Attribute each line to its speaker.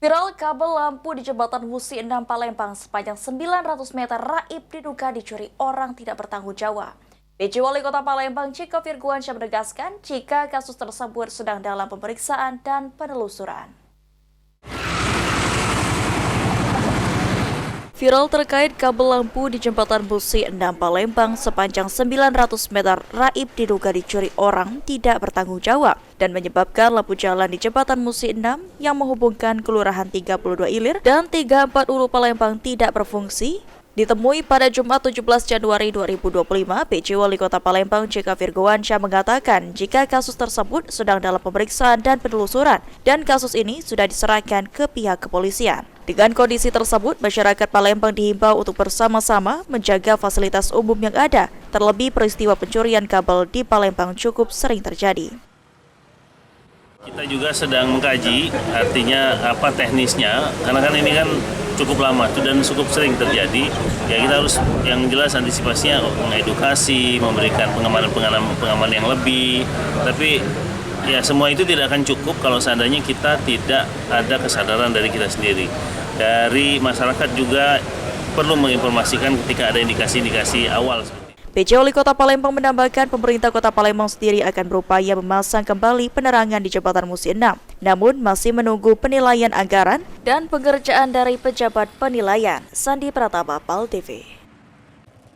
Speaker 1: Viral kabel lampu di jembatan Musi 6 Palembang sepanjang 900 meter raib diduga dicuri orang tidak bertanggung jawab. PJ Wali Kota Palembang Ciko Virguansyah menegaskan jika kasus tersebut sedang dalam pemeriksaan dan penelusuran. Viral terkait kabel lampu di jembatan Musi 6 Palembang sepanjang 900 meter raib diduga dicuri orang tidak bertanggung jawab dan menyebabkan lampu jalan di jembatan Musi 6 yang menghubungkan kelurahan 32 Ilir dan 34 Ulu Palembang tidak berfungsi. Ditemui pada Jumat 17 Januari 2025, PJ Wali Kota Palembang Ciko Virguansyah mengatakan jika kasus tersebut sedang dalam pemeriksaan dan penelusuran dan kasus ini sudah diserahkan ke pihak kepolisian. Dengan kondisi tersebut, masyarakat Palembang dihimbau untuk bersama-sama menjaga fasilitas umum yang ada, terlebih peristiwa pencurian kabel di Palembang cukup sering terjadi.
Speaker 2: Kita juga sedang mengkaji artinya apa teknisnya, karena kan ini kan cukup lama dan cukup sering terjadi. Ya kita harus yang jelas antisipasinya mengedukasi, memberikan pengamanan yang lebih. Tapi ya semua itu tidak akan cukup kalau seandainya kita tidak ada kesadaran dari kita sendiri. Dari masyarakat juga perlu menginformasikan ketika ada indikasi-indikasi awal.
Speaker 1: PJ Wali Kota Palembang menambahkan pemerintah Kota Palembang sendiri akan berupaya memasang kembali penerangan di jembatan Musi 6. Namun masih menunggu penilaian anggaran dan pengerjaan dari pejabat penilaian. Sandi Pratama, PAL TV.